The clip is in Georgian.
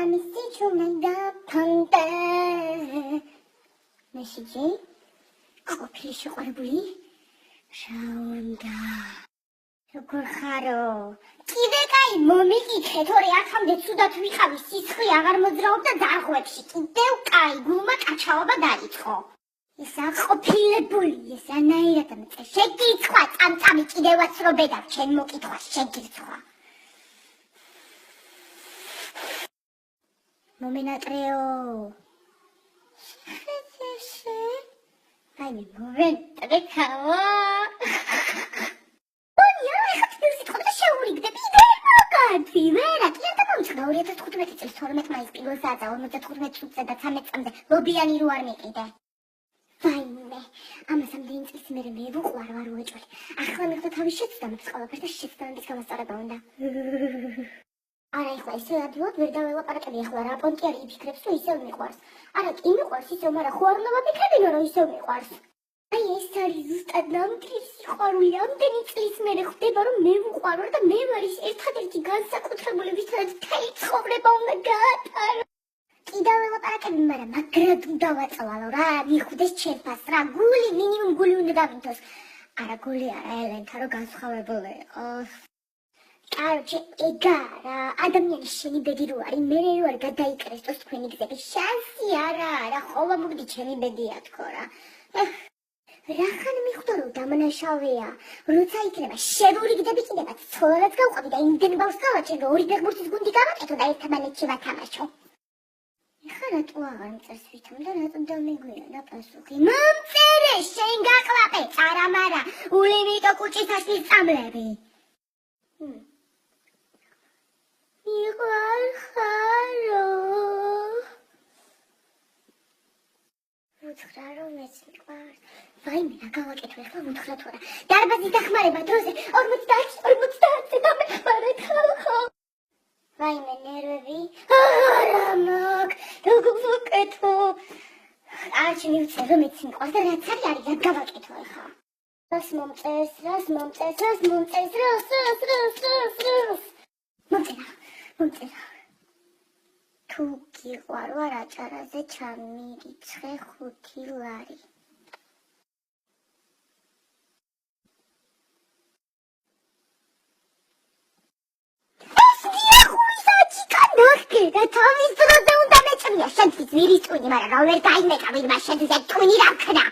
მამისი ჩუმენდა ფანტა მესიჯი ყოფილი შეყვარებული შაუნდა როგორ ხარო კიდე კაი მომიგიქე თორე აქამდე ცუდად ვიყავი სიცხლე აღარ მოძრაობდა ძარღვებში კიდევ კაი გულმა კაჩაობა დაიწყო ისა ყოფილებული ესანაირად ამწე შეგირცხვა წამწამი კიდევაც რო ბედავ ჩემ მოკითხვას შეგირცხვა მომენატრეო შეხედეშე აი მე მომენატრეკავა Ти ვერა, კი არ დამომწყდა 2015 წლის 12 მაისს პირველ საათზე 55 წუთზე და 13 წამზე ლობიანი რო არ მიყიდე. ვაიმე, ამას ამდენი წლის მერე მე ვუყვარ ვარ უეჭველი. ახლა მიხდა თავის შეცდომებს ყველაფერს და შეცდომების გამოსწორება უნდა. არა ეხლა ისე ადვილად ვერ დაველაპარაკები ახლა რა პონტიარი იფიქრებს რომ ისევ მიყვარს. არა კი მიყვარს ისევ, მაგრამ ხო არ უნდა ვაფიქრებინო რომ ისევ მიყვარს. აი ეს არის ზუსტად ნამდვილი სიყვარული ამდენი წლის მერე ხვდება რომ მე ვუყვარო და მე ვარ ის ერთადერთი განსაკუთრებული ვისაც მთელი ცხოვრება უნდა გაატარო კიდევ ველაპარაკები მაგრამ მაგრად უნდა ვაწვალო რა მიხვდეს ჩემფას რა გული მინიმუმ გული უნდა დავინთოს არა გული არა ელენთა რომ განსხვავებული იყოს კაროჩე ეგარა ადამიანის შენი ბედი რო არის მე რო არ გადაიკრესტოს თქვენი გზები შანსი არა ხოლმე მოგდი ჩემი ბედია თქო რა რახან მიხვდა რომ დამნაშავეა როცა იქნება შევურიგდები კიდევაც ცოლადაც გავყავი და იმდენ ბავშვს გავაჩენ რომ ორი ფეხბურთის გუნდი გავაკეთო და ერთმანეთში ვათამაშო ეხლა რატო აღარ მწერს ვითომ და რატო დამეგვიანა პასუხი მომწერე შენ გაყლაპე წარამარა ულიმიტო კუჭითაშვილის წამლები მიყვარ ხარო უთხრა რომ მეც მიყვარს ვაიმე რა გავაკეთო ახლა უთხრა თუ არა დარბაზის დახმარება დროზე 50-50-ზე დამეხმარეთ ხალხო ვაიმე ნერვები არა მაგ როგორ ვაკეთო არჩი მივწერე რომ მეც მიყვარს და რაც არის რა გავაკეთო ახლა რას მომწერს მომწერა თუ გიყვარ ვარ აჭარაზე ჩამირიცხე 5 ლარი და თავის დროზე უნდა მეწვია შენთვის ვირის ტვინი მაგრამ რა ვერ გაიმეკა ვირმა შენთვის ეგ ტვინი რა ქნა